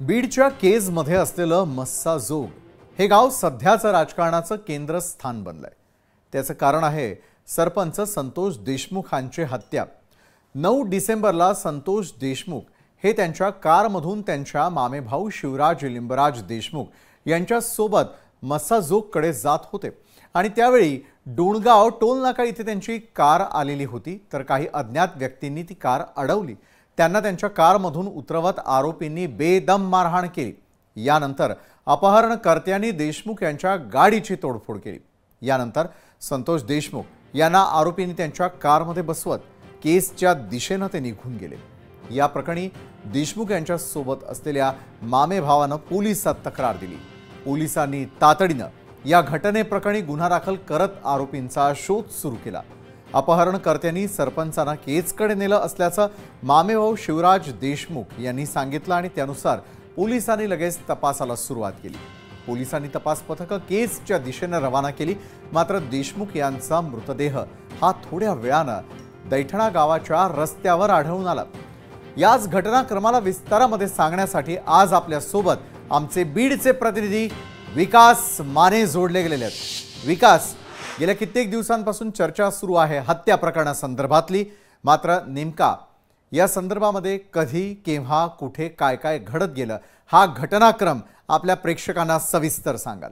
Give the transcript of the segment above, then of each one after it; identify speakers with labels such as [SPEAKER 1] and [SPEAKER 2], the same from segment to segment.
[SPEAKER 1] बीडच्या केजमध्ये असलेलं मस्साजोग हे गाव सध्याचं राजकारणाचं केंद्रस्थान बनलंय। त्याचं कारण आहे सरपंच संतोष देशमुखांची हत्या। 9 डिसेंबरला संतोष देशमुख हे त्यांच्या कारमधून त्यांच्या मामेभाऊ शिवराज लिंबराज देशमुख यांच्या सोबत मस्साजोगकडे जात होते आणि त्यावेळी डोणगाव टोलनाका इथे त्यांची कार आलेली होती। तर काही अज्ञात व्यक्तींनी ती कार अडवली। त्यांना त्यांच्या कारमधून उतरवत आरोपींनी बेदम मारहाण केली। यानंतर अपहरणकर्त्यांनी देशमुख यांच्या गाडीची तोडफोड केली। यानंतर संतोष देशमुख यांना आरोपींनी त्यांच्या कारमध्ये बसवत केसच्या दिशेने ते निघून गेले। या प्रकरणी देशमुख यांच्या सोबत असलेल्या मामे भावानं पोलिसात तक्रार दिली। पोलिसांनी तातडीने या घटनेप्रकरणी गुन्हा दाखल करत आरोपींचा शोध सुरू केला। अपहरणकर्त्यांनी सरपंचांना केजकडे नेलं असल्याचं मामेभाऊ शिवराज देशमुख यांनी सांगितलं आणि त्यानुसार पोलिसांनी लगेच तपासाला सुरुवात केली। पोलिसांनी तपास पथकं केजच्या दिशेने रवाना केली। मात्र देशमुख यांचा मृतदेह हा थोड्या वेळानं दैठणा गावाच्या रस्त्यावर आढळून आला। याच घटनाक्रमाला विस्तारामध्ये सांगण्यासाठी आज आपल्या सोबत आमचे बीडचे प्रतिनिधी विकास माने जोडले गेलेले आहेत। विकास, गेल्या कित्येक दिवसांपासून चर्चा सुरू आहे हत्या प्रकरणासंदर्भातली, मात्र नेमका या संदर्भामध्ये कधी केव्हा कुठे काय काय घडत गेलं हा घटनाक्रम आपल्या प्रेक्षकांना सविस्तर सांगाल?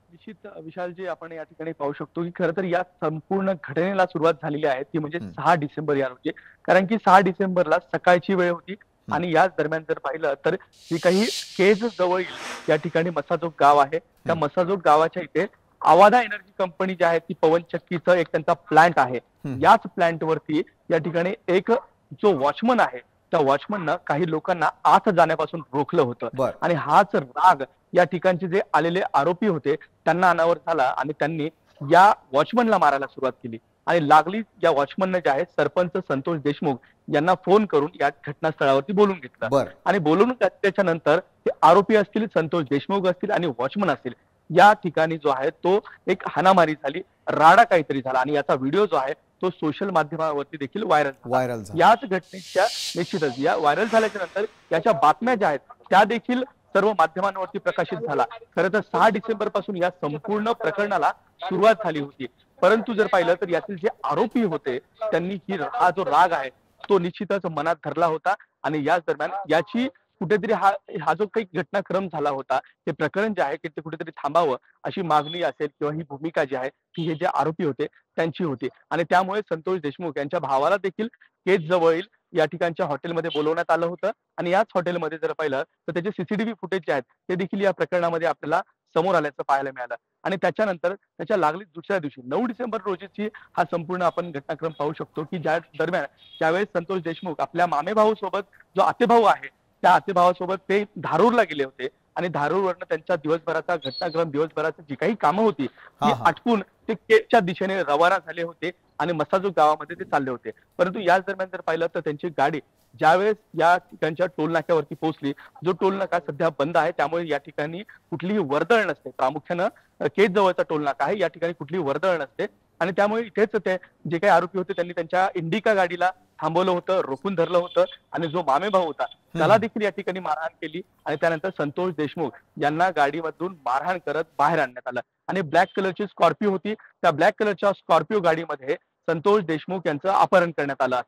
[SPEAKER 2] निश्चित विशालजी, आपण या ठिकाणी पाहू शकतो की खरं तर या संपूर्ण घटनेला सुरुवात झालेली आहे ती म्हणजे 6 डिसेंबर या रोजी। कारण की 6 डिसेंबरला सकाळची वेळ होती आणि याच दरम्यान जर पाहिलं तर जी काही केज जवळ या ठिकाणी मस्साजोग गाव आहे, त्या मस्साजोग गावाच्या इथे आवादा एनर्जी कंपनी जी आहे ती पवन चक्कीचं एक त्यांचा प्लांट आहे। याच प्लांट वरती या ठिकाणी एक जो वॉचमन आहे त्या वॉचमननं काही लोकांना आत जाण्यापासून रोखलं होतं आणि हाच राग या ठिकाणचे जे आलेले आरोपी होते त्यांना अनावर झाला आणि त्यांनी या वॉचमनला मारायला सुरुवात केली आणि लागली या वॉचमनने जे आहे सरपंच संतोष देशमुख यांना फोन करून या घटनास्थळावरती बोलून घेतलं आणि बोलून त्याच्यानंतर ते आरोपी असतील, संतोष देशमुख असतील आणि वॉचमन असतील, या ठिकाणी जो आहे तो एक हाणामारी झाली, राडा काहीतरी झाला आणि याचा व्हिडिओ जो आहे तो सोशल माध्यमावरती देखील व्हायरल झाला। याच घटनेच्या निश्चितच या व्हायरल झाल्याच्या नंतर याच्या बातम्या ज्या आहेत त्या देखील सर्व माध्यमांवरती प्रकाशित झाला। खरं तर 6 डिसेंबर पासून या संपूर्ण प्रकरणाला सुरुवात झाली होती, परंतु जर पाहिलं तर यातील जे आरोपी होते त्यांनी हा जो राग आहे तो निश्चितच मनात धरला होता आणि याच दरम्यान याची कुठेतरी हा जो काही घटनाक्रम झाला होता ते प्रकरण जे आहे की ते कुठेतरी थांबावं अशी मागणी असेल किंवा ही भूमिका जी आहे ती हे जे आरोपी होते त्यांची होती आणि त्यामुळे संतोष देशमुख यांच्या भावाला देखील केज जवळील या ठिकाणच्या हॉटेलमध्ये बोलवण्यात आलं होतं आणि याच हॉटेलमध्ये जर पाहिलं तर त्याचे सीसीटीव्ही फुटेज जे आहेत ते देखील या प्रकरणामध्ये आपल्याला समोर आल्याचं पाहायला मिळालं आणि त्याच्यानंतर त्याच्या लागलीच दुसऱ्या दिवशी 9 डिसेंबर रोजीची हा संपूर्ण आपण घटनाक्रम पाहू शकतो की ज्या दरम्यान त्यावेळेस संतोष देशमुख आपल्या मामेभाऊ सोबत जो आतेभाऊ आहे त्या आतेभावासोबत ते धारूरला गेले होते आणि धारूरवरनं त्यांच्या दिवसभराचा घटनाक्रम दिवसभराची जी काही कामं होती ती आटपून ते केजच्या दिशेने रवाना झाले होते आणि मस्साजोग गावामध्ये ते चालले होते। परंतु याच दरम्यान जर पाहिलं तर त्यांची गाडी ज्यावेळेस या ठिकाणच्या टोल नाक्यावरती पोहोचली, जो टोल नाका सध्या बंद आहे त्यामुळे या ठिकाणी कुठलीही वर्दळ नसते, प्रामुख्यानं केज जवळचा टोल नाका आहे या ठिकाणी कुठलीही वर्दळ नसते आणि त्यामुळे इथेच ते जे काही आरोपी होते त्यांनी त्यांच्या इंडिका गाडीला थांबवलं होतं, रोखून धरलं होतं आणि जो मामेभाऊ होता त्याला देखील या ठिकाणी मारहाण केली आणि त्यानंतर संतोष देशमुख यांना गाडीमधून मारहाण करत बाहेर आणण्यात आलं आणि ब्लॅक कलरची स्कॉर्पिओ होती, त्या ब्लॅक कलरच्या स्कॉर्पिओ गाडीमध्ये संतोष देशमुख यांचं अपहरण करण्यात आलं।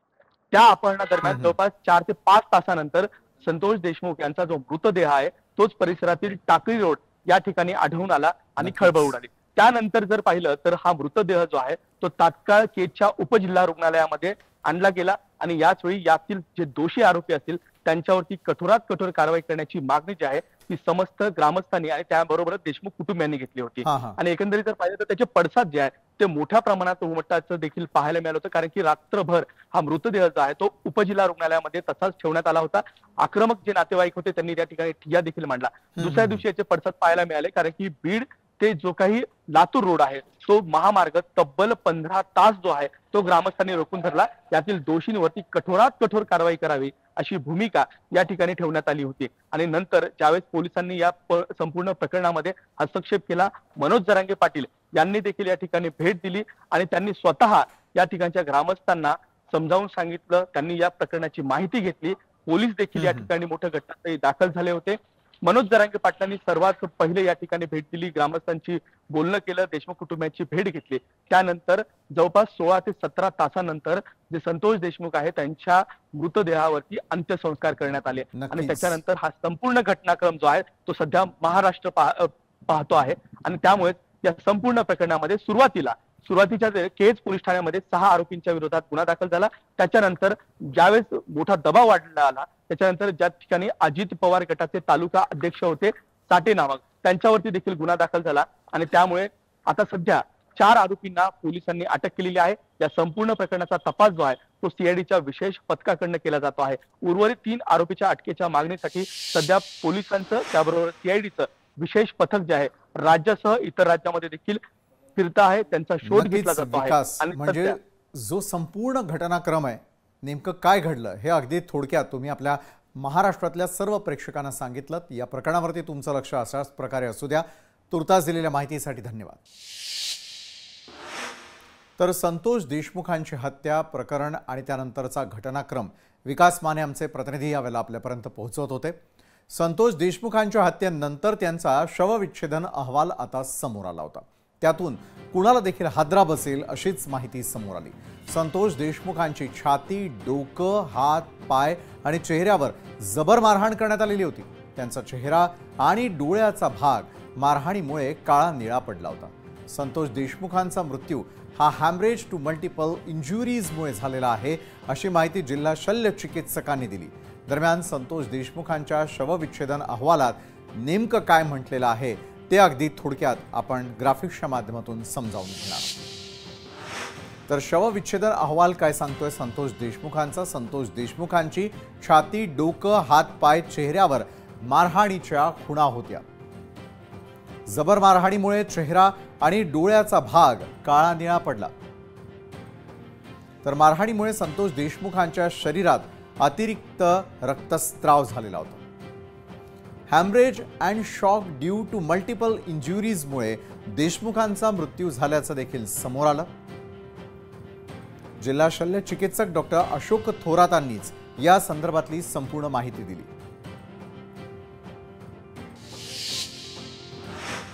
[SPEAKER 2] त्या अपहरणादरम्यान जवळपास 4 ते 5 तासानंतर संतोष देशमुख यांचा जो मृतदेह आहे तोच परिसरातील टाकळी रोड या ठिकाणी आढळून आला आणि खळबळ उडाली। त्यानंतर जर पाहिलं तर हा मृतदेह जो आहे तो तात्काळ केजच्या उपजिल्हा रुग्णालयामध्ये आणला गेला आणि याच वेळी यातील जे दोषी आरोपी असतील त्यांच्यावरती कठोरात कठोर कारवाई करण्याची मागणी जी आहे ती समस्त ग्रामस्थांनी आणि त्याबरोबरच देशमुख कुटुंबियांनी घेतली होती आणि एकंदरीत जर पाहिलं तर त्याचे पडसाद जे आहे ते मोठ्या प्रमाणात उमटण्याचं देखील पाहायला मिळालं होतं। कारण की रात्रभर हा मृतदेह जो आहे तो उपजिल्हा रुग्णालयामध्ये तसाच ठेवण्यात आला होता। आक्रमक जे नातेवाईक होते त्यांनी त्या ठिकाणी ठिय्या देखील मांडला। दुसऱ्या दिवशी याचे पडसाद पाहायला मिळाले कारण की बीड ते जो काही लातूर रोड आहे तो महामार्ग तब्बल 15 तास जो आहे तो ग्रामस्थांनी रोखून धरला। यातील दोषींवरती कठोरात कठोर कारवाई करावी अशी भूमिका या ठिकाणी ठेवण्यात आली होती आणि नंतर ज्यावेळेस पोलिसांनी या संपूर्ण प्रकरणामध्ये हस्तक्षेप केला, मनोज जरांगे पाटील यांनी देखील या ठिकाणी भेट दिली आणि त्यांनी स्वतः या ठिकाणच्या ग्रामस्थांना समजावून सांगितलं, त्यांनी या प्रकरणाची माहिती घेतली पोलीस देखील या ठिकाणी मोठ्या घटनास्थळी दाखल झाले होते। मनोज जरांगे पाटलांनी सर्वात पहिले या ठिकाणी भेट दिली, ग्रामस्थांची बोलणं केलं, देशमुख कुटुंबियांची भेट घेतली। त्यानंतर जवळपास 16 ते 17 तासानंतर जे संतोष देशमुख आहे त्यांच्या मृतदेहावरती अंत्यसंस्कार करण्यात आले आणि त्याच्यानंतर हा संपूर्ण घटनाक्रम जो आहे तो सध्या महाराष्ट्र पाहतो आहे। आणि त्यामुळे या संपूर्ण प्रकरणामध्ये सुरुवातीच्या केज पोलीस ठाण्यामध्ये 6 आरोपींच्या विरोधात गुन्हा दाखल झाला। त्याच्यानंतर ज्यावेळेस मोठा दबाव वाढला आला त्याच्यानंतर ज्या ठिकाणी अजित पवार गटाचे तालुका अध्यक्ष होते साठे नामक त्यांच्यावरती देखील गुन्हा दाखल झाला आणि त्यामुळे आता सध्या 4 आरोपींना पोलिसांनी अटक केलेली आहे। या संपूर्ण प्रकरणाचा तपास जो आहे तो सीआयडीच्या विशेष पथकाकडून केला जातो आहे। उर्वरित 3 आरोपीच्या अटकेच्या मागणीसाठी सध्या पोलिसांचं त्याबरोबर सीआयडीचं विशेष पथक जे आहे राज्यासह इतर राज्यामध्ये देखील फिरत आहे, त्यांचा शोध घेतला जातो आहे।
[SPEAKER 1] आणि म्हणजे जो संपूर्ण घटनाक्रम आहे नेमकं काय घडलं हे अगदी थोडक्यात तुम्ही आपल्या महाराष्ट्रातल्या सर्व प्रेक्षकांना सांगितलं। या प्रकरणावरती तुमचं लक्ष अशाच प्रकारे असू द्या। तुर्तास दिलेल्या माहितीसाठी धन्यवाद। तर संतोष देशमुखांची हत्या प्रकरण आणि त्यानंतरचा घटनाक्रम विकास माने आमचे प्रतिनिधी यावेळेला आपल्यापर्यंत पोहोचवत होते। संतोष देशमुखांच्या हत्येनंतर त्यांचा शवविच्छेदन अहवाल आता समोर आला होता। त्यातून कुणाला देखील हादरा बसेल अशीच माहिती समोर आली। संतोष देशमुखांची छाती, डोकं, हात, पाय आणि चेहऱ्यावर जबर मारहाण करण्यात आलेली होती। त्यांचा चेहरा आणि डोळ्याचा भाग मारहाणीमुळे काळा निळा पडला होता। संतोष देशमुखांचा मृत्यू हा हॅमरेज टू मल्टिपल इंजुरीजमुळे झालेला आहे अशी माहिती जिल्हा शल्य चिकित्सकांनी दिली। दरम्यान संतोष देशमुखांच्या शवविच्छेदन अहवालात नेमकं काय म्हटलेलं आहे ते अगदी थोडक्यात आपण ग्राफिक्सच्या माध्यमातून समजावून घेणार। तर शवविच्छेदन अहवाल काय सांगतोय संतोष देशमुखांचा? संतोष देशमुखांची छाती, डोकं, हात, पाय, चेहऱ्यावर मारहाणीच्या खुणा होत्या। जबर मारहाणीमुळे चेहरा आणि डोळ्याचा भाग काळा निळा पडला। तर मारहाणीमुळे संतोष देशमुखांच्या शरीरात अतिरिक्त रक्तस्राव झालेला होता। Haemorrhage and shock due to multiple इंजुरीजमुळे देशमुखांचा मृत्यू झाल्याचं देखील समोर आलं। जिल्हा शल्य चिकित्सक डॉक्टर अशोक थोरातांनीच या संदर्भातली संपूर्ण माहिती दिली।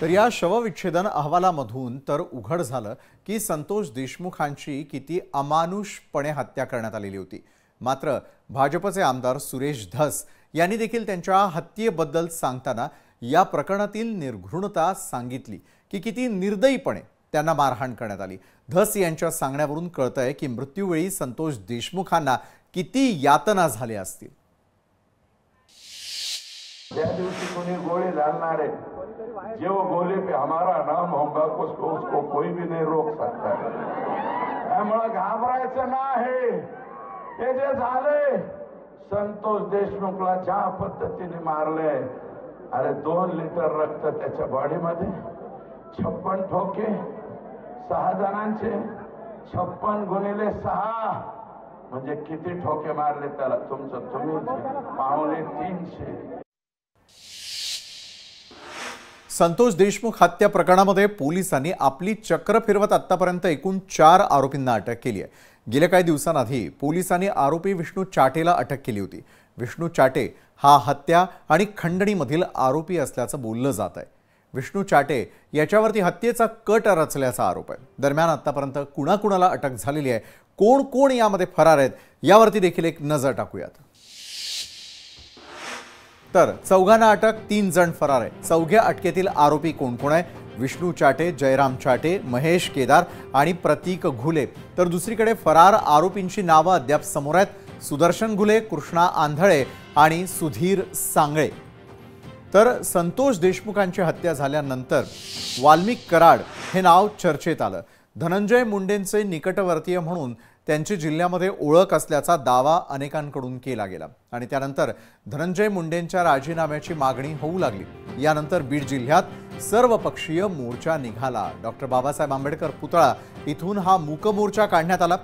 [SPEAKER 1] तर या शवविच्छेदन अहवालामधून तर उघड झालं की संतोष देशमुखांची किती अमानुषपणे हत्या करण्यात आलेली होती। मात्र भाजपचे आमदार सुरेश धस यांनी देखील त्यांच्या हत्येबद्दल सांगताना या प्रकरणातील निर्घृणता सांगितली की किती निर्दयीपणे त्यांना मारहाण करण्यात आली। धस यांच्या सांगण्यावरून कळतंय की मृत्यूवेळी संतोष देशमुखांना किती यातना झाल्या असतील।
[SPEAKER 3] त्या दिवशी कोणी गोली डालना है, जो गोली पे हमारा नाम होगा उसको कोई भी नहीं रोक सकता। त्यामुळे घाबरायचं नाही। हे जे झाले संतोष देशमुखला ज्या पद्धतीने मारले, अरे 2 लिटर रक्त त्याच्या बॉडीमध्ये, 56 ठोके, 6 जणांचे, 56 गुणिले 6 म्हणजे किती ठोके मारले त्याला तुम्ही 350।
[SPEAKER 1] संतोष देशमुख हत्या प्रकरणामध्ये पोलिसांनी आपली चक्र फिरवत आतापर्यंत एकूण 4 आरोपींना अटक केली आहे। गेल्या काही दिवसांआधी पोलिसांनी आरोपी विष्णू चाटेला अटक केली होती। विष्णू चाटे हा हत्या आणि खंडणीमधील आरोपी असल्याचं बोललं जात आहे। विष्णू चाटे याच्यावरती हत्येचा कट रचल्याचा आरोप आहे। दरम्यान आतापर्यंत कुणाकुणाला अटक झालेली आहे, कोण कोण यामध्ये फरार आहेत यावरती देखील एक नजर टाकूयात। तर 4 अटक, 3 जण फरार आहे। 4 अटकेतील आरोपी कोण कोण आहे? विष्णू चाटे, जयराम चाटे, महेश केदार आणि प्रतीक घुले। तर दुसरीकडे फरार आरोपींची नावं अद्याप समोर आहेत। सुदर्शन घुले, कृष्णा आंधळे आणि सुधीर सांगळे। तर संतोष देशमुखांची हत्या झाल्यानंतर वाल्मिक कराड हे नाव चर्चेत आलं। धनंजय मुंडेंचे निकटवर्तीय म्हणून त्यांची जिल्ह्यामध्ये ओळख असल्याचा दावा अनेकांकडून केला गेला आणि त्यानंतर धनंजय मुंडेंच्या राजीनाम्याची मागणी होऊ लागली। यानंतर बीड जिल्ह्यात सर्वपक्षीय मोर्चा निघाला। डॉक्टर बाबासाहेब आंबेडकर पुतळा इथून हा मूक मोर्चा काढण्यात आला।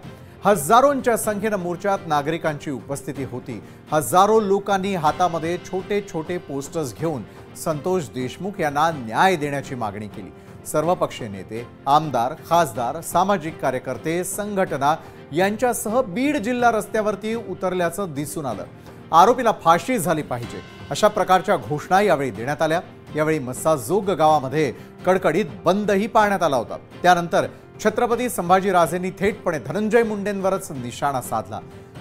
[SPEAKER 1] हजारोंच्या संख्येने मोर्चात नागरिकांची उपस्थिती होती। हजारो लोकांनी हातामध्ये छोटे छोटे पोस्टर्स घेऊन संतोष देशमुख यांना न्याय देण्याची मागणी केली। सर्वपक्षीय नेते, आमदार, खासदार, सामाजिक कार्यकर्ते, संघटना यांच्यासह बीड जिल्हा रस्त्यावरती उतरल्याचं दिसून आलं। आरोपीला फाशी झाली पाहिजे अशा प्रकारच्या घोषणा यावेळी देण्यात आल्या। यावेळी मस्साजोग गावामध्ये कडकडीत बंदही पाळण्यात आला होता। त्यानंतर छत्रपती संभाजीराजेंनी थेटपणे धनंजय मुंडेंवरच निशाणा साधला।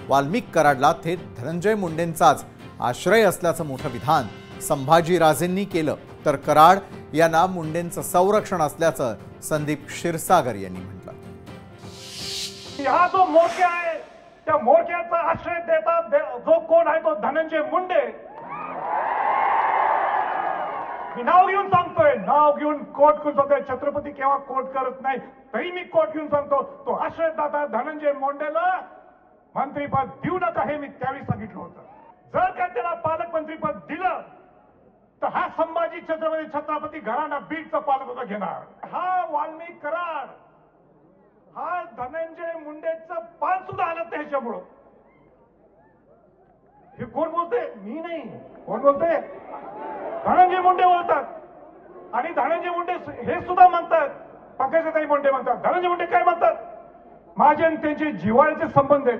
[SPEAKER 1] वाल्मिक कराडला थेट धनंजय मुंडेंचाच आश्रय असल्याचं मोठं विधान संभाजीराजेंनी केलं, तर कराड यांना मुंडेंचं संरक्षण असल्याचं संदीप क्षीरसागर यांनी म्हटलं।
[SPEAKER 4] हा जो मोर्चा आहे त्या मोर्चाचा आश्रय देतात जो कोण आहे तो धनंजय मुंडे। मी नाव घेऊन सांगतोय, नाव घेऊन कोट करून सांगतोय, छत्रपती केव्हा कोट करत नाही तरी मी कोट घेऊन सांगतो, तो आश्रयदाता धनंजय मुंडेला मंत्रीपद देऊ नका हे मी त्यावेळी सांगितलं होतं। जर का त्याला पालकमंत्रीपद दिलं तर हा संभाजी छत्रपती घराणा बीडचा पालकत्व घेणार। हा वाल्मिक कराड हा धनंजय मुंडेचं पान सुद्धा हलत नाही ह्याच्यामुळं। हे कोण बोलते? मी नाही, कोण बोलते? धनंजय मुंडे बोलतात। आणि धनंजय मुंडे हे सुद्धा म्हणतात, पंकजाताई मुंडे म्हणतात, धनंजय मुंडे काय म्हणतात? माझे आणि त्यांचे जिव्हाळ्याचे संबंध आहेत,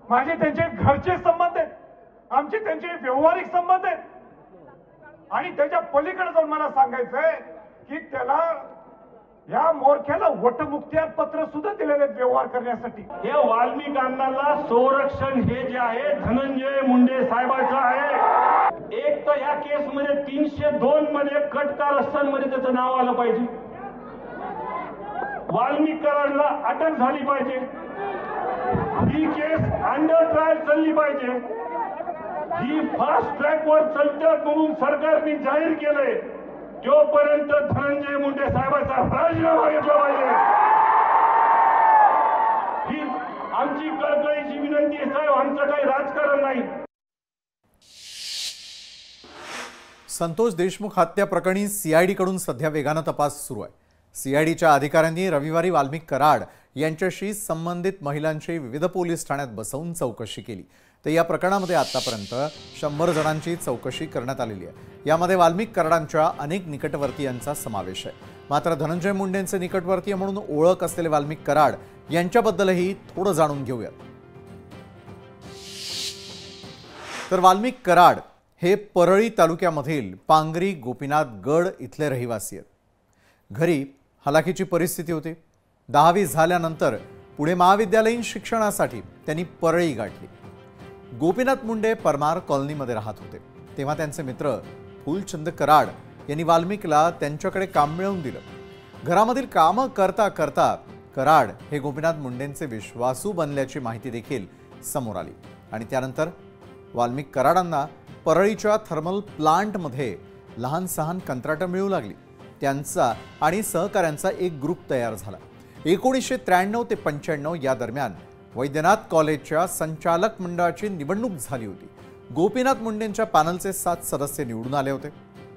[SPEAKER 4] माझे त्यांचे घरचे संबंध आहेत, आमचे त्यांचे व्यवहारिक संबंध आहेत। आणि त्याच्या पलीकडे जाऊन मला सांगायचंय की त्याला या मोर्चाला वटमुक्त्यार पत्र सुद्धा दिलेले आहेत व्यवहार करण्यासाठी।
[SPEAKER 5] हे वाल्मिक अण्णाला संरक्षण हे जे आहे धनंजय मुंडे साहेबांचं आहे। एक तर या केस मध्ये 302 मध्ये कटकारस्थानमध्ये त्याचं नाव आलं पाहिजे, वाल्मिक कराडला अटक झाली पाहिजे, ही केस अंडर ट्रायल चालली पाहिजे, ही फास्ट ट्रॅक वर चालतात म्हणून सरकारने जाहीर केलंय। जोपर्यंत धनंजय मुंडे साहेबांचा राजीनामा घेतला पाहिजे ही आमची कळकळीची विनंती आहे। साहेब, आमचं काही राजकारण नाही।
[SPEAKER 1] संतोष देशमुख हत्या प्रकरणी सीआयडी कडून सध्या वेगानं तपास सुरू आहे। सीआयडीच्या अधिकाऱ्यांनी रविवारी वाल्मिक कराड यांच्याशी संबंधित महिलांची विविध पोलीस ठाण्यात बसवून चौकशी केली। तर या प्रकरणामध्ये आतापर्यंत 100 जणांची चौकशी करण्यात आलेली आहे। यामध्ये वाल्मिक कराडांच्या अनेक निकटवर्तीयांचा समावेश आहे। मात्र धनंजय मुंडेंचे निकटवर्तीय म्हणून ओळख असलेले वाल्मिक कराड यांच्याबद्दलही थोडं जाणून घेऊयात। तर वाल्मिक कराड हे परळी तालुक्यामधील पांगरी गोपीनाथ गड इथले रहिवासी आहेत। घरी हलाखीची परिस्थिती होती। 10वी झाल्यानंतर पुढे महाविद्यालयीन शिक्षणासाठी त्यांनी परळी गाठली। गोपीनाथ मुंडे परमार कॉलनीमध्ये राहत होते, तेव्हा त्यांचे मित्र फुलचंद कराड यांनी वाल्मिकला त्यांच्याकडे काम मिळवून दिलं। घरामधील कामं करता करता कराड हे गोपीनाथ मुंडेंचे विश्वासू बनल्याची माहिती देखील समोर आली आणि त्यानंतर वाल्मिक कराडांना परळीच्या थर्मल प्लांटमध्ये लहान सहान कंत्राटं मिळू लागली। त्यांचा आणि सहकाऱ्यांचा एक ग्रुप तयार झाला। 1993 ते 95 या दरम्यान वैद्यनाथ कॉलेजच्या संचालक मंडळाची निवडणूक झाली होती। गोपीनाथ मुंडेंच्या पॅनलचे 7 सदस्य निवडून आले होते,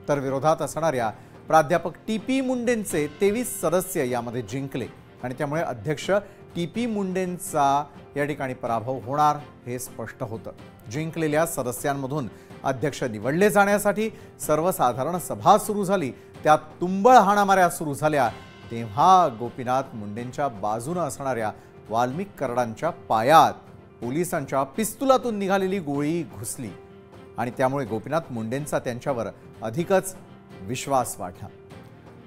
[SPEAKER 1] तर विरोधात असणाऱ्या प्राध्यापक टी.पी. मुंडेंचे 23 सदस्य यामध्ये जिंकले आणि त्यामुळे अध्यक्ष टी.पी. मुंडेंचा या ठिकाणी पराभव होणार हे स्पष्ट होतं। जिंकलेल्या सदस्यांमधून अध्यक्ष निवडले जाण्यासाठी सर्वसाधारण सभा सुरू झाली। त्यात तुंबळ हाणामाऱ्या सुरू झाल्या। तेव्हा गोपीनाथ मुंडेंच्या बाजूने असणाऱ्या वाल्मिक कराडांच्या पायात पोलिसांच्या पिस्तुलातून निघालेली गोळी घुसली आणि त्यामुळे गोपीनाथ मुंडेंचा त्यांच्यावर अधिकच विश्वास वाढला।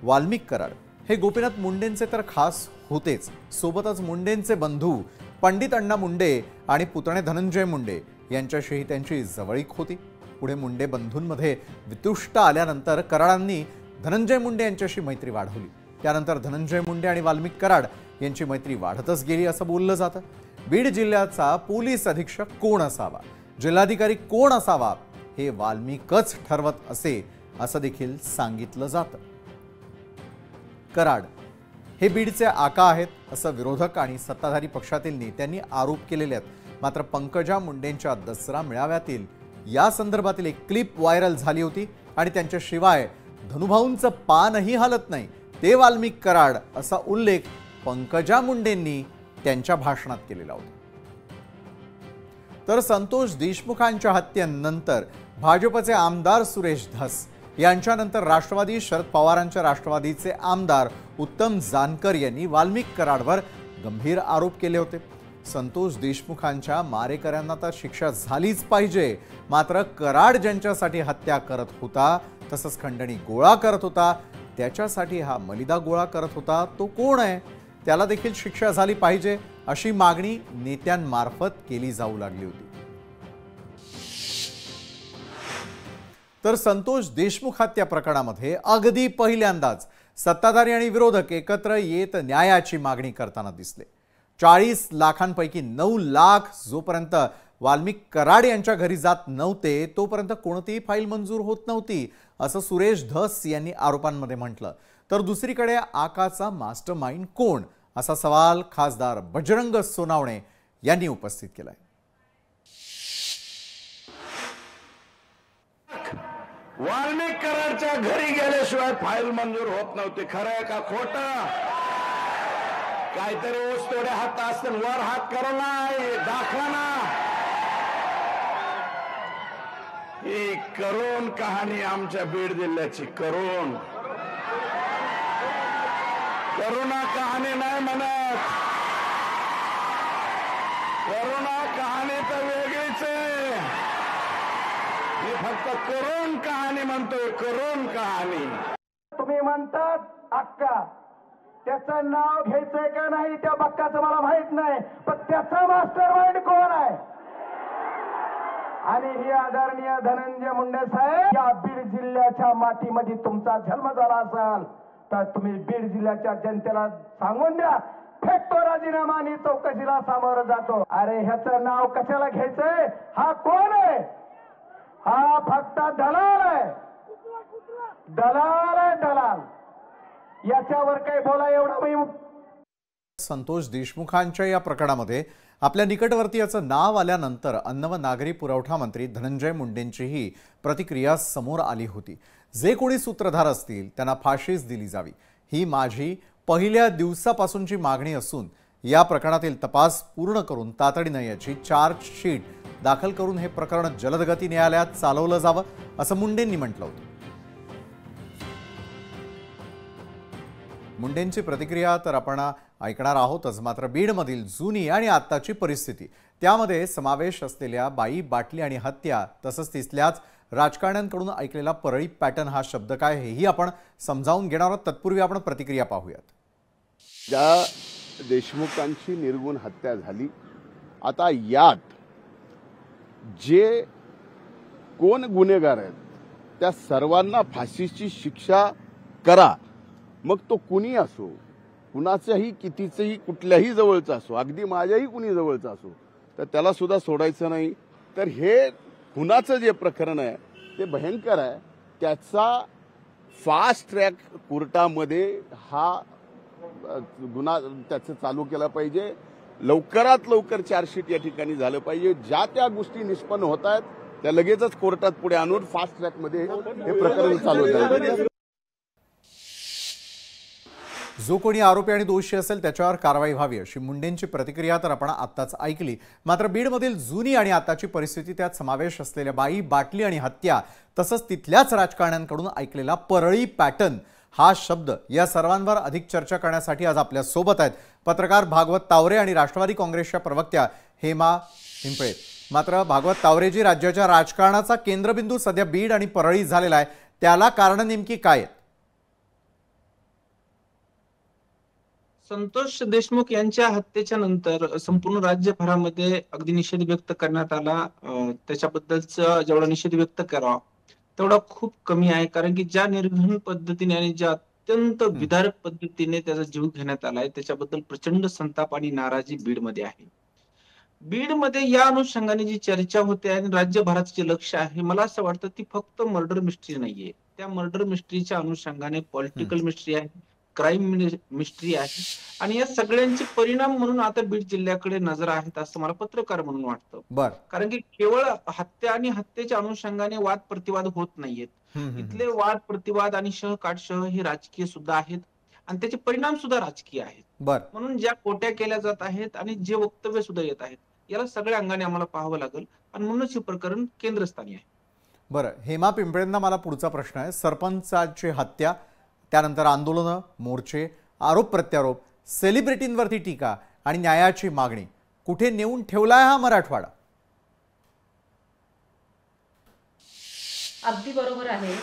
[SPEAKER 1] वाल्मिक कराड हे गोपीनाथ मुंडेंचे तर खास होतेच, सोबतच मुंडेंचे बंधू पंडित अण्णा मुंडे आणि पुतणे धनंजय मुंडे यांच्याशीही त्यांची जवळीक होती। पुढे मुंडे बंधूंमध्ये वितुष्ट आल्यानंतर कराडांनी धनंजय मुंडे यांच्याशी मैत्री वाढवली। त्यानंतर धनंजय मुंडे आणि वाल्मिक कराड यांची मैत्री वाढतच गेली असं बोललं जातं। बीड जिल्ह्याचा पोलीस अधीक्षक कोण असावा, जिल्हाधिकारी कोण असावा हे वाल्मिकच ठरवत असे असं देखील सांगितलं जातं। कराड हे बीडचे आका आहेत असं विरोधक आणि सत्ताधारी पक्षातील नेत्यांनी आरोप केलेले आहेत। मात्र पंकजा मुंडेंच्या दसरा मेळाव्यातील या संदर्भातील एक क्लिप व्हायरल झाली होती आणि त्यांच्याशिवाय धनुभाऊंचं पानही हलत नाही ते वाल्मिक कराड असा उल्लेख पंकजा मुंडेंनी त्यांच्या भाषणात केलेला होता। तर संतोष देशमुखांच्या हत्येनंतर भाजपचे आमदार सुरेश धस यांच्यानंतर राष्ट्रवादी शरद पवारांच्या राष्ट्रवादीचे आमदार उत्तम जानकर यांनी वाल्मिक कराडवर गंभीर आरोप केले होते। संतोष देशमुखांच्या मारेकऱ्यांना तर शिक्षा झालीच पाहिजे, मात्र कराड ज्यांच्यासाठी हत्या करत होता, तसंच खंडणी गोळा करत होता, त्याच्यासाठी हा मलिदा गोळा करत होता, तो कोण आहे, त्याला देखील शिक्षा झाली पाहिजे, अशी मागणी नेत्यांमार्फत केली जाऊ लागली होती. तर संतोष देशमुख हत्या प्रकरणामध्ये अगदी पहिल्यांदाच सत्ताधारी आणि विरोधक एकत्र येत न्यायाची मागणी करताना दिसले. 40 लाखांपैकी 9 लाख जोपर्यंत वाल्मिक कराड यांच्या घरी जात नव्हते तोपर्यंत कोणतीही फाईल मंजूर होत नव्हती, असं सुरेश धस यांनी आरोपांमध्ये म्हटलं. तर दुसरीकडे आकाचा मास्टरमाइंड कोण, असा सवाल खासदार बजरंग सोनावणे यांनी उपस्थित केलाय.
[SPEAKER 3] वाल्मिक कराडच्या घरी गेल्याशिवाय फाईल मंजूर होत नव्हती. खरं आहे का खोटं? काहीतरी ऊस तोडे हात असतील, वर हात करा नाही, दाखवा ना. ही करोन कहाणी आमच्या बीड जिल्ह्याची. करोना कहाणी नाही म्हणत, करोना कहाणी तर वेगळीच आहे. मी फक्त करोन कहाणी म्हणतोय, करोन कहाणी.
[SPEAKER 4] तुम्ही म्हणतात अक्का, त्याचं नाव घ्यायचंय का नाही त्या बक्काचं मला माहित नाही, पण त्याचा मास्टर माइंड कोण आहे? आणि ही आदरणीय धनंजय मुंडे साहेब, या बीड जिल्ह्याच्या मातीमध्ये तुमचा जन्म झाला असाल तर तुम्ही बीड जिल्ह्याच्या जनतेला सांगून द्या, फेकतो राजीनामा आणि चौकशीला सामोरं जातो. अरे ह्याचं नाव कशाला घ्यायचंय? हा कोण आहे? हा फक्त दलाल आहे, दलाल आहे, दलाल. याच्यावर काही बोला एवढा मी.
[SPEAKER 1] संतोष देशमुखांच्या या प्रकरणामध्ये आपल्या निकटवर्तीयाचं नाव आल्यानंतर अन्न व नागरी पुरवठा मंत्री धनंजय मुंडेंचीही प्रतिक्रिया समोर आली होती. जे कोणी सूत्रधार असतील त्यांना फाशीच दिली जावी, ही माझी पहिल्या दिवसापासूनची मागणी असून या प्रकरणातील तपास पूर्ण करून तातडीनं याची चार्जशीट दाखल करून हे प्रकरण जलदगती न्यायालयात चालवलं जावं, असं मुंडेंनी म्हटलं होतं. मुंडेंची प्रतिक्रिया तर आपण ऐकणार आहोतच, मात्र बीडमधील जुनी आणि आत्ताची परिस्थिती, त्यामध्ये समावेश असलेल्या बाई बाटली आणि हत्या, तसंच तिथल्याच राजकारण्यांकडून ऐकलेला परळी पॅटर्न हा शब्द काय, हेही आपण समजावून घेणार आहोत. तत्पूर्वी आपण प्रतिक्रिया पाहूयात.
[SPEAKER 6] ज्या देशमुखांची निर्गुण हत्या झाली, आता यात जे कोण गुन्हेगार आहेत त्या सर्वांना फाशीची शिक्षा करा. मग तो कुणी असो, कुणाचाही कितीचंही कुठल्याही जवळचा असो, अगदी माझ्याही कुणी जवळचा असो, तर त्याला सुद्धा सोडायचं नाही. तर हे खुनाचं जे प्रकरण आहे ते भयंकर आहे. त्याचा फास्ट ट्रॅक कोर्टामध्ये हा गुन्हा त्याचं चालू केला पाहिजे. लवकरात लवकर चार्जशीट या ठिकाणी झालं पाहिजे. ज्या त्या गोष्टी निष्पन्न होत आहेत त्या लगेचच कोर्टात पुढे आणून फास्ट ट्रॅकमध्ये हे प्रकरण चालू झालं.
[SPEAKER 1] जो कोणी आरोपी आणि दोषी असेल त्याच्यावर कारवाई व्हावी, अशी मुंडेंची प्रतिक्रिया तर आपण आत्ताच ऐकली. मात्र बीडमधील जुनी आणि आताची परिस्थिती, त्यात समावेश असलेल्या बाई बाटली आणि हत्या, तसंच तिथल्याच राजकारण्यांकडून ऐकलेला परळी पॅटर्न हा शब्द, या सर्वांवर अधिक चर्चा करण्यासाठी आज आपल्या सोबत आहेत पत्रकार भागवत तावरे आणि राष्ट्रवादी काँग्रेसच्या प्रवक्त्या हेमा पिंपळे. मात्र भागवत तावरेजी, राज्याच्या राजकारणाचा केंद्रबिंदू सध्या बीड आणि परळी झालेला आहे, त्याला कारण नेमकी काय आहेत?
[SPEAKER 7] संतोष देशमुख यांच्या हत्येच्या नंतर संपूर्ण राज्यभरामध्ये अगदी निषेध व्यक्त करण्यात आला. त्याच्याबद्दलचा जेवढा निषेध व्यक्त करावा तेवढा खूप कमी आहे, कारण की ज्या निर्घृण पद्धतीने आणि ज्या अत्यंत विदारक पद्धतीने त्याचा जीव घेण्यात आलाय त्याच्याबद्दल प्रचंड संताप आणि नाराजी बीडमध्ये आहे. बीडमध्ये या अनुषंगाने जी चर्चा होते आणि राज्यभराचं जे लक्ष आहे, मला असं वाटतं ती फक्त मर्डर मिस्ट्री नाहीये. त्या मर्डर मिस्ट्रीच्या अनुषंगाने पॉलिटिकल मिस्ट्री आहे, क्राईम मिस्ट्री आहे, आणि या सगळ्यांचे परिणाम म्हणून आता बीड जिल्ह्याकडे नजर आहेत असं मला पत्रकार म्हणून वाटतं. कारण की केवळ हत्या आणि हत्येच्या अनुषंगाने वाद प्रतिवाद होत नाहीयेत. इथले वाद प्रतिवाद आणि शह काटशह हे राजकीय सुद्धा आहेत आणि त्याचे परिणाम सुद्धा राजकीय आहेत. म्हणून ज्या कोट्या केल्या जात आहेत आणि जे वक्तव्य सुद्धा येत आहेत, याला सगळ्या अंगाने आम्हाला पाहावं लागेल आणि म्हणूनच हे प्रकरण केंद्रस्थानी आहे.
[SPEAKER 1] बरं, हेमा पिंपळेंना मला पुढचा प्रश्न आहे. सरपंचाची हत्या, त्यानंतर आंदोलनं, मोर्चे, आरोप प्रत्यारोप, सेलिब्रिटींवरती टीका आणि न्यायाची मागणी, कुठे नेऊन ठेवलाय हा मराठवाडा?
[SPEAKER 8] अगदी बरोबर आहे.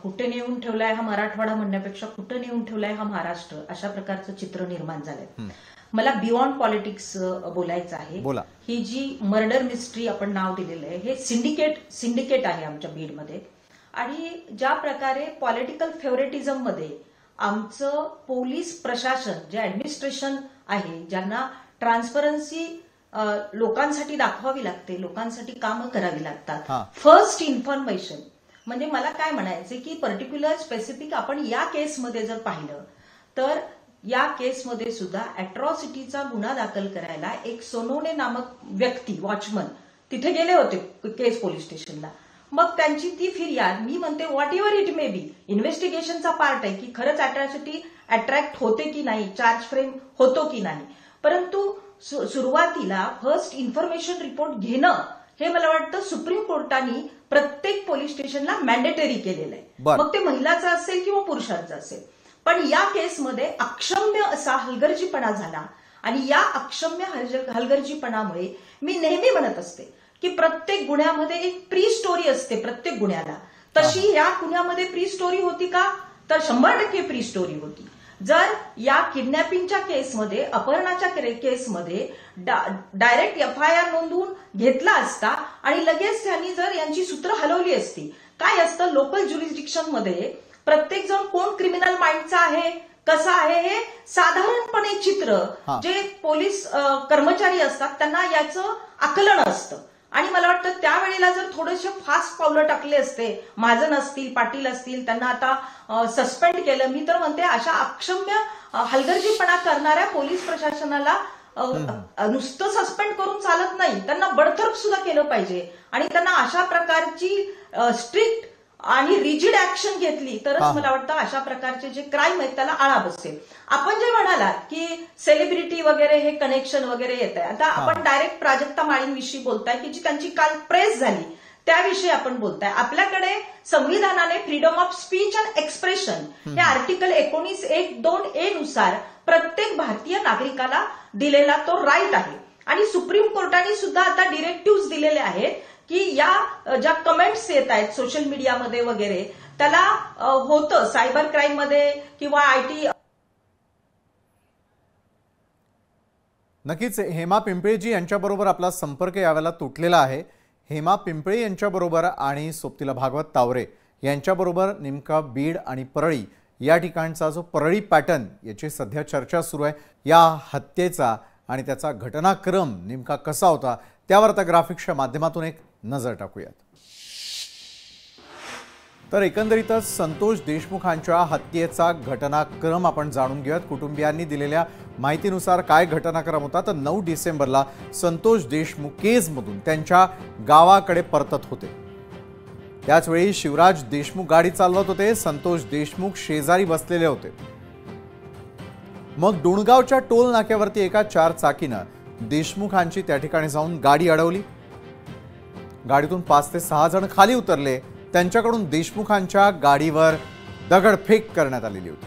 [SPEAKER 8] कुठे नेऊन ठेवलाय हा मराठवाडा म्हणण्यापेक्षा कुठे नेऊन ठेवलाय हा महाराष्ट्र, अशा प्रकारचं चित्र निर्माण झालंय. मला बियॉन्ड पॉलिटिक्स बोलायचं आहे.
[SPEAKER 1] बोला.
[SPEAKER 8] ही जी मर्डर मिस्ट्री आपण नाव दिलेलं आहे, हे सिंडिकेट आहे आमच्या बीडमध्ये. आणि ज्या प्रकारे पॉलिटिकल फेवरेटिझम मध्ये आमचं पोलीस प्रशासन, जे ऍडमिनिस्ट्रेशन आहे, ज्यांना ट्रान्सपरन्सी लोकांसाठी दाखवावी लागते, लोकांसाठी कामं करावी लागतात. फर्स्ट इन्फॉर्मेशन म्हणजे मला काय म्हणायचं की पर्टिक्युलर स्पेसिफिक आपण या केसमध्ये जर पाहिलं तर या केसमध्ये सुद्धा अॅट्रॉसिटीचा गुन्हा दाखल करायला एक सोनोने नामक व्यक्ती, वॉचमन, तिथे गेले होते केस पोलीस स्टेशनला. मग त्यांची ती फिर्याद, मी म्हणते whatever it may be, इन्व्हेस्टिगेशनचा पार्ट आहे की खरंच अॅट्रॉसिटी अट्रॅक्ट होते की नाही, चार्ज फ्रेम होतो की नाही. परंतु सुरुवातीला फर्स्ट इन्फॉर्मेशन रिपोर्ट घेणं हे मला वाटतं सुप्रीम कोर्टाने प्रत्येक पोलीस स्टेशनला मॅन्डेटरी केलेलं आहे, मग ते महिलाचं असेल किंवा पुरुषांचं असेल. पण या केसमध्ये अक्षम्य असा हलगर्जीपणा झाला आणि या अक्षम्य हलगर्जीपणामुळे मी नेहमी म्हणत असते की प्रत्येक गुन्ह्यामध्ये एक प्री स्टोरी असते, प्रत्येक गुन्ह्याला. तशी या गुन्ह्यामध्ये प्री स्टोरी होती का? तर 100% प्री स्टोरी होती. जर या किडनॅपिंगच्या केसमध्ये, अपहरणाच्या केसमध्ये डायरेक्ट FIR नोंदवून घेतला असता आणि लगेच त्यांनी जर यांची सूत्र हलवली असती. काय असतं लोकल ज्युरिस्डिक्शन मध्ये प्रत्येक जण कोण क्रिमिनल माइंडचा आहे, कसा आहे, हे साधारणपणे चित्र जे पोलीस कर्मचारी असतात त्यांना याचं आकलन असतं. आणि मला वाटतं त्यावेळेला जर थोडेसे फास्ट पावलं टाकले असते, महाजन असतील, पाटील असतील, त्यांना आता सस्पेंड केलं, मी तर म्हणते अशा अक्षम्य हलगर्जीपणा करणाऱ्या पोलीस प्रशासनाला नुसतं सस्पेंड करून चालत नाही, त्यांना बडतर्फ सुद्धा केलं पाहिजे आणि त्यांना अशा प्रकारची स्ट्रिक्ट आणि रिजिड ऍक्शन घेतली तरच मला वाटतं अशा प्रकारचे जे क्राईम आहेत त्याला आळा बसेल. आपण जे म्हणालात की सेलिब्रिटी वगैरे हे कनेक्शन वगैरे येत आहे, आता आपण डायरेक्ट प्राजक्ता माळींविषयी बोलताय की जी त्यांची काल प्रेस झाली त्याविषयी आपण बोलताय. आपल्याकडे संविधानाने freedom of speech and expression हे आर्टिकल 19(1)(2)(a) नुसार प्रत्येक भारतीय नागरिकाला दिलेला तो राईट आहे. आणि सुप्रीम कोर्टाने सुद्धा आता डिरेक्टिव्ह दिलेले आहेत की या ज्या कमेंट्स येत आहेत सोशल मीडियामध्ये वगैरे त्याला होतं सायबर क्राईम मध्ये किंवा IT.
[SPEAKER 1] नक्कीच हेमा पिंपळेजी यांच्याबरोबर आपला संपर्क यावेळेला तुटलेला आहे. हेमा पिंपळे यांच्याबरोबर आणि सोबतीला भागवत तावरे यांच्याबरोबर नेमका बीड आणि परळी या ठिकाणचा जो परळी पॅटर्न याची सध्या चर्चा सुरू आहे. या हत्येचा आणि त्याचा घटनाक्रम नेमका कसा होता त्यावर आता ग्राफिक्सच्या माध्यमातून एक नजर टाकूयात. तर एकंदरीतच संतोष देशमुखांच्या हत्येचा घटनाक्रम आपण जाणून घेऊयात. कुटुंबियांनी दिलेल्या माहितीनुसार काय घटनाक्रम होता तर 9 डिसेंबरला संतोष देशमुख केजमधून त्यांच्या गावाकडे परतत होते. त्याचवेळी शिवराज देशमुख गाडी चालवत होते. संतोष देशमुख शेजारी बसलेले होते. मग डोणगावच्या टोल नाक्यावरती एका 4 चाकीनं देशमुखांची त्या ठिकाणी जाऊन गाडी अडवली. गाडीतून 5 ते 6 जण खाली उतरले. त्यांच्याकडून देशमुखांच्या गाडीवर दगडफेक करण्यात आलेली होती.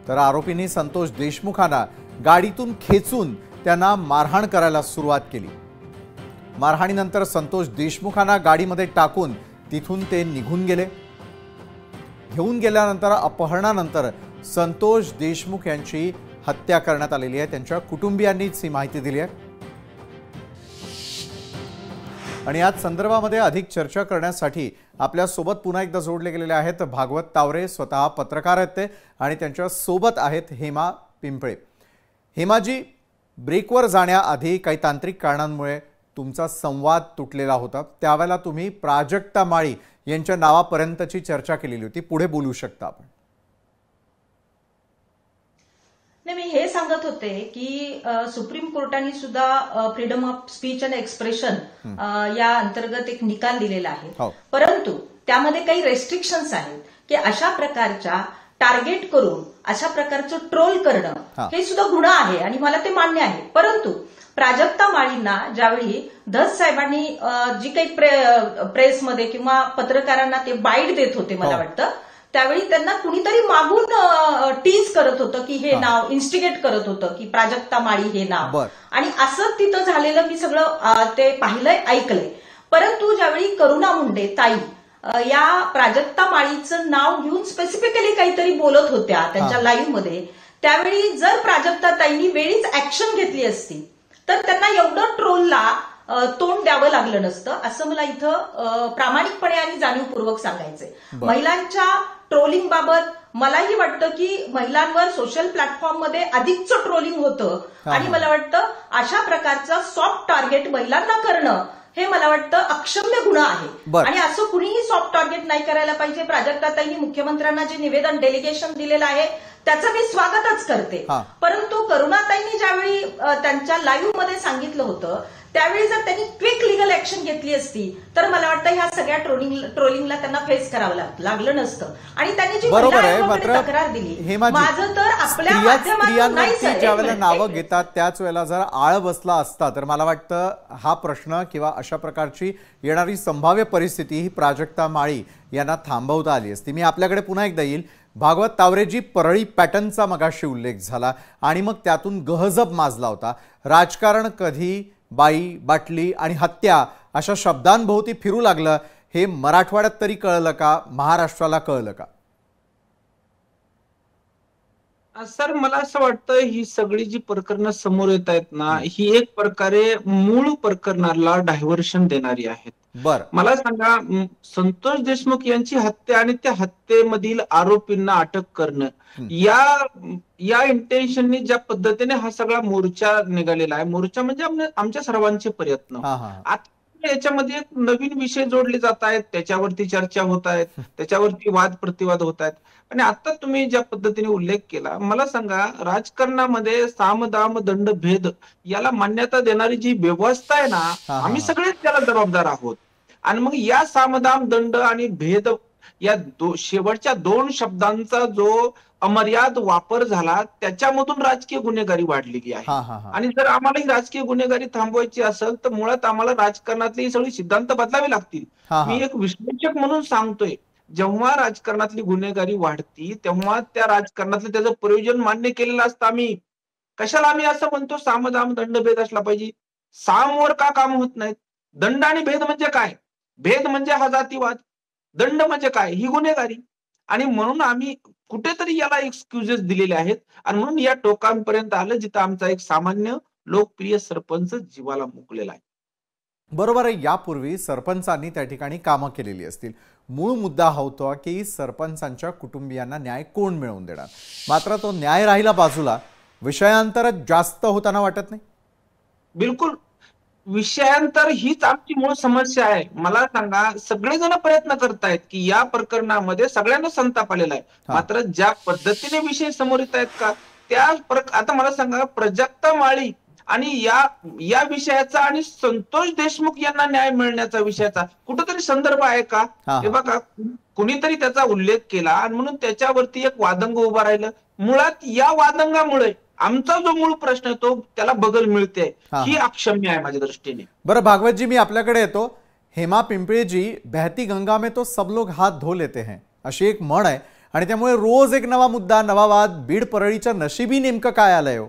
[SPEAKER 1] तर आरोपींनी संतोष देशमुखांना गाडीतून खेचून त्यांना मारहाण करायला सुरुवात केली. मारहाणीनंतर संतोष देशमुखांना गाडीमध्ये टाकून तिथून ते निघून गेले. घेऊन गेल्यानंतर अपहरणानंतर संतोष देशमुख यांची हत्या करण्यात आलेली आहे. त्यांच्या कुटुंबियांनीच ही माहिती दिली आहे. आणि याच संदर्भामध्ये अधिक चर्चा करण्यासाठी आपल्या सोबत पुन्हा एकदा जोडले गेलेले आहेत भागवत तावरे, स्वतः पत्रकार आहेत ते, आणि त्यांच्या सोबत आहेत हेमा पिंपळे. हेमाजी, ब्रेकवर जाण्याआधी काही तांत्रिक कारणांमुळे तुमचा संवाद तुटलेला होता. त्यावेळेला तुम्ही प्राजक्ता माळी यांच्या नावापर्यंतची चर्चा केलेली होती. पुढे बोलू शकता आपण.
[SPEAKER 8] नाही, मी हे सांगत होते की सुप्रीम कोर्टाने सुद्धा freedom of speech and expression या अंतर्गत एक निकाल दिलेला आहे. परंतु त्यामध्ये काही रेस्ट्रिक्शन्स आहेत की अशा प्रकारच्या टार्गेट करून अशा प्रकारचं ट्रोल करणं हे सुद्धा गुन्हा आहे आणि मला ते मान्य आहे. परंतु प्राजक्ता माळींना ज्यावेळी धस साहेबांनी जी काही प्रेसमध्ये किंवा पत्रकारांना ते बाईट देत होते, मला वाटतं त्यावेळी त्यांना कुणीतरी मागून टीज करत होतं की हे नाव इन्स्टिगेट करत होतं की प्राजक्ता माळी हे नाव, आणि असं तिथं झालेलं मी सगळं ते पाहिलंय, ऐकलंय. परंतु ज्यावेळी करुणा मुंडे ताई या प्राजक्ता माळीचं नाव घेऊन स्पेसिफिकली काहीतरी बोलत होत्या त्यांच्या लाईव्ह मध्ये, त्यावेळी जर प्राजक्ता ताईंनी वेळीच ऍक्शन घेतली असती तर त्यांना एवढं ट्रोलला तोंड द्यावं लागलं नसतं, असं मला इथं प्रामाणिकपणे आणि जाणीवपूर्वक सांगायचंय. महिलांच्या ट्रोलिंग बाबत मलाही वाटतं की महिलांवर सोशल प्लॅटफॉर्ममध्ये अधिकचं ट्रोलिंग होतं आणि मला वाटतं अशा प्रकारचं सॉफ्ट टार्गेट महिलांना करणं हे मला वाटतं अक्षम्य गुन्हा आहे आणि असं कुणीही सॉफ्ट टार्गेट नाही करायला पाहिजे. प्राजक्ताताईंनी मुख्यमंत्र्यांना जे निवेदन डेलिगेशन दिलेलं आहे त्याचं मी स्वागतच करते. परंतु करुणाताईंनी ज्यावेळी त्यांच्या लाईव्ह मध्ये सांगितलं होतं त्यावेळी जर त्यांनी क्विक लिगल ऍक्शन घेतली असती तर मला वाटतं ह्या सगळ्या ट्रोलिंगला त्यांना फेस करावं लागलं नसतं. आणि त्यांनी जी तक्रार दिली, माझं तर आपल्या माध्यमातून
[SPEAKER 1] ज्यावेळेला नावं घेतात त्याच वेळेला जर आळ बसला असता तर मला वाटतं हा प्रश्न किंवा अशा प्रकारची येणारी संभाव्य परिस्थिती ही प्राजक्ता माळी यांना थांबवता आली असती. मी आपल्याकडे पुन्हा एकदा येईल. भागवत तावरेजी, परळी पॅटर्नचा मगाशी उल्लेख झाला आणि मग त्यातून गहजब माजला होता. राजकारण कधी बाई, बाटली आणि हत्या अशा शब्दांभोवती फिरू लागलं हे मराठवाड्यात तरी कळलं का, महाराष्ट्राला कळलं का?
[SPEAKER 7] सर, मला असं वाटतं ही सगळी जी प्रकरणं समोर येत आहेत ना, ही एक प्रकारे मूळ प्रकरणाला डायव्हर्शन देणारी आहेत. मला सांगा, संतोष देशमुख यांची हत्या आणि त्या हत्येमधील आरोपींना अटक करणं या इंटेन्शननी ज्या पद्धतीने हा सगळा मोर्चा निघालेला आहे, मोर्चा म्हणजे आमच्या सर्वांचे प्रयत्न, आता याच्यामध्ये एक नवीन विषय जोडले जात आहेत, त्याच्यावरती चर्चा होत आहेत, त्याच्यावरती वाद प्रतिवाद होत आहेत. आणि आता तुम्ही ज्या पद्धतीने उल्लेख केला, मला सांगा, राजकारणामध्ये साम दाम दंड भेद याला मान्यता देणारी जी व्यवस्था आहे ना, आम्ही सगळेच त्याला जबाबदार आहोत. आणि मग या सामदाम दंड आणि भेद या शेवटच्या दोन शब्दांचा जो अमर्याद वापर झाला त्याच्यामधून राजकीय गुन्हेगारी वाढलेली आहे. आणि जर आम्हाला ही राजकीय गुन्हेगारी थांबवायची असेल तर मुळात आम्हाला राजकारणातली सगळी सिद्धांत बदलावे लागतील. मी एक विश्लेषक म्हणून सांगतोय, जेव्हा राजकारणातली गुन्हेगारी वाढती तेव्हा त्या राजकारणातलं त्याचं प्रयोजन मान्य केलेलं असतं. आम्ही कशाला आम्ही असं म्हणतो सामदाम दंड भेद असला पाहिजे? सामवर का काम होत नाहीत? दंड आणि भेद म्हणजे काय? भेद म्हणजे हा जातीवाद, दंड म्हणजे काय? ही गुन्हेगारी. आणि म्हणून आम्ही कुठेतरी याला एक्सक्युजेस दिलेले आहेत आणि म्हणून या टोकांपर्यंत आलं जिथं आमचा एक सामान्य लोकप्रिय सरपंच जीवाला मुकलेला आहे.
[SPEAKER 1] बरोबर आहे. यापूर्वी सरपंचांनी त्या ठिकाणी कामं केलेली असतील. मूळ मुद्दा हा होता की सरपंचांच्या कुटुंबियांना न्याय कोण मिळवून देणार. मात्र तो न्याय राहिला बाजूला, विषयांतर जास्त होताना वाटत नाही?
[SPEAKER 7] बिलकुल, विषयांतर हीच आमची मूळ समस्या आहे. मला सांगा, सगळेजण प्रयत्न करतायत की या प्रकरणामध्ये सगळ्यांना संताप आलेला आहे, मात्र ज्या पद्धतीने विषय समोर येत आहेत का त्या आता मला सांगा, प्राजक्ता माळी आणि या विषयाचा आणि संतोष देशमुख यांना न्याय मिळण्याचा विषयाचा कुठेतरी संदर्भ आहे का? हे बघा, कुणीतरी त्याचा उल्लेख केला आणि म्हणून त्याच्यावरती एक वादंग उभा राहिलं. मुळात या वादंगामुळे आमचा जो मूळ प्रश्न आहे तो त्याला बगल मिळते, ही अक्षम्य आहे माझ्या दृष्टीने.
[SPEAKER 1] बरं भागवतजी, मी आपल्याकडे येतो. हेमा पिंपळेजी, बहती गंगा में तो सब लोग हाथ धो लेते हैं अशी एक म्हण आहे आणि त्यामुळे रोज एक नवा मुद्दा, नवा वाद. बीड परळीच्या नशिबी नेमकं काय आलंय हो?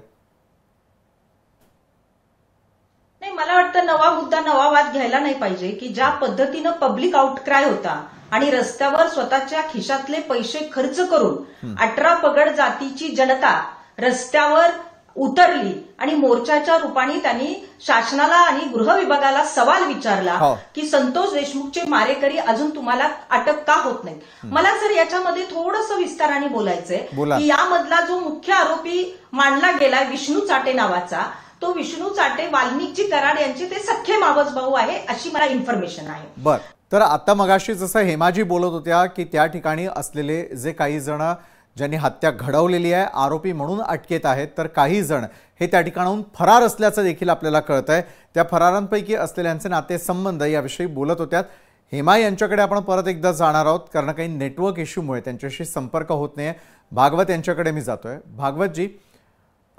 [SPEAKER 8] नाही, मला वाटतं नवा मुद्दा, नवा वाद घ्यायला नाही पाहिजे की ज्या पद्धतीनं पब्लिक आउटक्राय होता आणि रस्त्यावर स्वतःच्या खिशातले पैसे खर्च करून 18 पगड जातीची जनता रस्त्यावर उतरली आणि मोर्चाच्या रूपाने त्यांनी शासनाला आणि गृह विभागाला सवाल विचारला की संतोष देशमुखचे मारेकरी अजून तुम्हाला अटक का होत नाही. मला जर याच्यामध्ये थोडंसं विस्ताराने बोलायचंय की यामधला जो मुख्य आरोपी मानला गेलाय विष्णू चाटे नावाचा, तो विष्णू चाटे वाल्मिकजी कराड यांचे ते सख्खे मावस भाऊ आहे अशी मला इन्फॉर्मेशन आहे.
[SPEAKER 1] बर, तर आता मगाशी जसं हेमाजी बोलत होत्या की त्या ठिकाणी असलेले जे काही जण ज्यांनी हत्या घडवलेली आहे आरोपी म्हणून अटकेत आहेत, तर काही जण हे त्या ठिकाणाहून फरार असल्याचं देखील आपल्याला कळतंय. त्या फरारांपैकी असलेल्यांचे नातेसंबंध याविषयी बोलत होत्यात. हेमा यांच्याकडे आपण परत एकदा जाणार आहोत कारण काही नेटवर्क इश्यूमुळे त्यांच्याशी संपर्क होत नाहीये. भागवत यांच्याकडे मी जातोय. भागवतजी,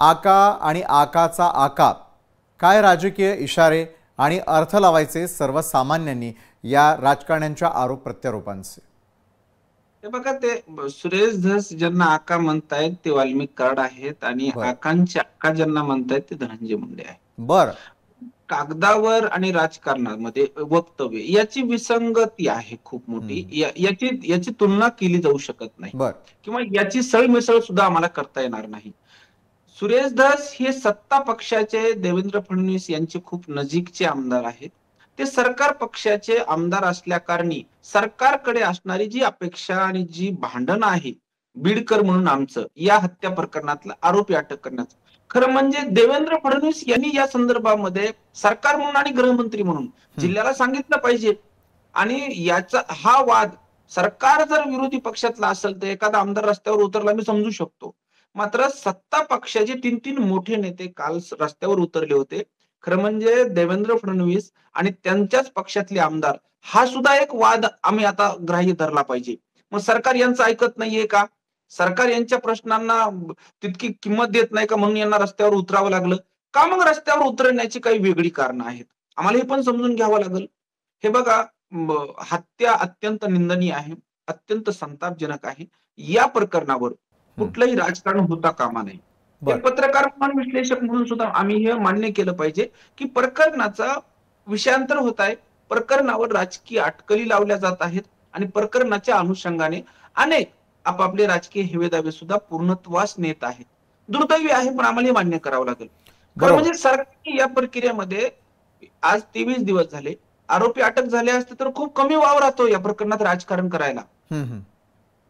[SPEAKER 1] आका आणि आकाचा आका, काय राजकीय इशारे आणि अर्थ लावायचे सर्वसामान्यांनी या राजकारण्यांच्या आरोप प्रत्यारोपांचे?
[SPEAKER 7] हे बघा, ते सुरेश धस ज्यांना आका म्हणतायत ते वाल्मिक कराड आहेत आणि
[SPEAKER 1] बरं.
[SPEAKER 7] आकांचे आका ज्यांना म्हणतायत ते धनंजय मुंडे आहे.
[SPEAKER 1] बर
[SPEAKER 7] कागदावर आणि राजकारणामध्ये वक्तव्य याची विसंगती आहे खूप मोठी. याची तुलना केली जाऊ शकत नाही
[SPEAKER 1] बर
[SPEAKER 7] किंवा याची सळमिसळ सुद्धा आम्हाला करता येणार नाही. सुरेश धस हे सत्ता पक्षाचे देवेंद्र फडणवीस यांचे खूप नजीकचे आमदार आहेत. ते सरकार पक्षाचे आमदार असल्या कारणी सरकारकडे असणारी जी अपेक्षा आणि जी भांडणं आहे बीडकर म्हणून आमचं या हत्या प्रकरणातला आरोपी अटक करण्याचं, खरं म्हणजे देवेंद्र फडणवीस यांनी या संदर्भामध्ये सरकार म्हणून आणि गृहमंत्री म्हणून जिल्ह्याला सांगितलं पाहिजे. आणि याचा हा वाद सरकार जर विरोधी पक्षातला असेल तर एखादा आमदार रस्त्यावर उतरला मी समजू शकतो. मात्र सत्ता पक्षाचे 3 मोठे नेते काल रस्त्यावर उतरले होते. खरं म्हणजे देवेंद्र फडणवीस आणि त्यांच्याच पक्षातले आमदार, हा सुद्धा एक वाद आम्ही आता ग्राह्य धरला पाहिजे. मग सरकार यांचं ऐकत नाहीये का? सरकार यांच्या प्रश्नांना तितकी किंमत देत नाही का म्हणून यांना रस्त्यावर उतरावं लागलं का? मग रस्त्यावर उतरण्याची काही वेगळी कारणं आहेत, आम्हाला हे पण समजून घ्यावं लागेल. हे बघा, हत्या अत्यंत निंदनीय आहे, अत्यंत संतापजनक आहे. या प्रकरणावर कुठलंही राजकारण होता कामा नये. पत्रकार म्हणून, विश्लेषक म्हणून सुद्धा आम्ही हे मान्य केलं पाहिजे की प्रकरणाचा विषयांतर होत आहे, प्रकरणावर राजकीय अटकली लावल्या जात आहेत आणि प्रकरणाच्या अनुषंगाने अनेक आपापले राजकीय हेवेदावे सुद्धा पूर्णत्वास नेत आहेत. दुर्दैवी आहे, पण आम्हाला हे मान्य करावं लागेल. खरं म्हणजे सरकारने या प्रक्रियेमध्ये आज 23 दिवस झाले, आरोपी अटक झाले असते तर खूप कमी वाव राहतो या प्रकरणात राजकारण करायला.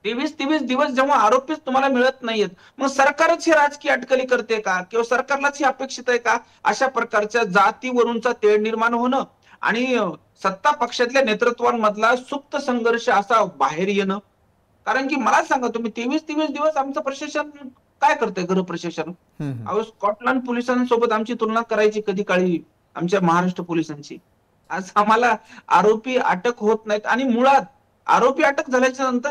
[SPEAKER 7] 23 दिवस जेव्हा आरोपीच तुम्हाला मिळत नाहीयेत, मग सरकारच हे राजकीय अटकली करते का? किंवा सरकारलाच हे अपेक्षित आहे का अशा प्रकारच्या जातीवरूनचा तेढ निर्माण होणं आणि सत्ता पक्षातल्या नेतृत्वांमधला सुप्त संघर्ष असा बाहेर येणं? कारण की मला सांगा तुम्ही, 23 दिवस आमचं प्रशासन काय करतंय? गृह प्रशासन स्कॉटलंड पोलिसांसोबत आमची तुलना करायची कधी काळी आमच्या महाराष्ट्र पोलिसांची. आज आम्हाला आरोपी अटक होत नाहीत आणि मुळात आरोपी अटक झाल्याच्या नंतर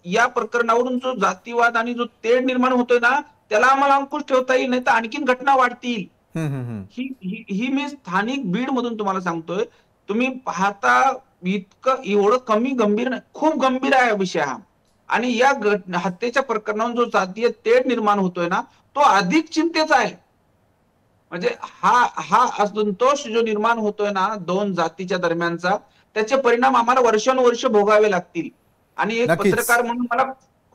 [SPEAKER 7] या प्रकरणावरून जो जातीवाद आणि जो तेढ निर्माण होतोय ना, त्याला आम्हाला अंकुश ठेवता येईल, नाही तर आणखीन घटना वाढतील. ही मी स्थानिक बीड मधून तुम्हाला सांगतोय. तुम्ही पाहता इतकं एवढं कमी गंभीर नाही, खूप गंभीर आहे विषय हा. आणि या हत्येच्या प्रकरणावरून जो जातीय तेढ निर्माण होतोय ना, तो अधिक चिंतेचा आहे. म्हणजे हा असंतोष जो निर्माण होतोय ना दोन जातीच्या दरम्यानचा, त्याचे परिणाम आम्हाला वर्षानुवर्ष भोगावे लागतील. आणि एक पत्रकार म्हणून मला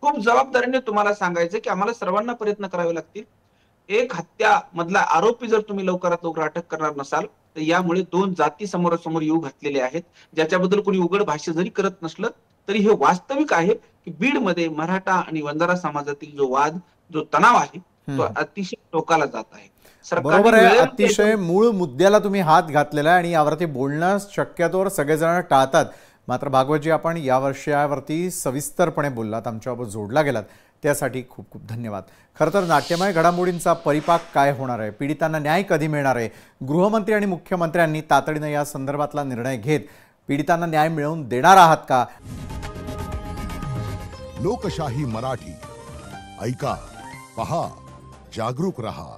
[SPEAKER 7] खूप जबाबदारीने तुम्हाला सांगायचं की आम्हाला सर्वांना प्रयत्न करावे लागतील. एक हत्या मधला आरोपी जर तुम्ही लवकरात लवकर अटक करणार नसाल तर यामुळे 2 जाती समोरासमोर येऊ घातलेले आहेत, ज्याच्याबद्दल कोणी उघड भाष्य जरी करत नसलं तरी हे वास्तविक आहे की बीडमध्ये मराठा आणि वंजारा समाजातील जो वाद, जो तणाव आहे तो अतिशय टोकाला जात आहे.
[SPEAKER 1] बरोबर आहे, अतिशय मूळ मुद्द्याला तुम्ही हात घातलेला आहे आणि यावरती बोलणं शक्यतोवर सगळेजण टाळतात. मात्र भागवतजी, आपण यावरती सविस्तरपणे बोललात, आमच्याबरोबर जोडला गेलात, त्यासाठी खूप खूप धन्यवाद. खरं तर नाट्यमय घडामोडींचा परिपाक काय होणार आहे, पीडितांना न्याय कधी मिळणार आहे, गृहमंत्री आणि मुख्यमंत्र्यांनी तातडीने या संदर्भातला निर्णय घेत पीडितांना न्याय मिळवून देणार आहात का?
[SPEAKER 9] लोकशाही मराठी ऐका, पहा, जागरूक रहा.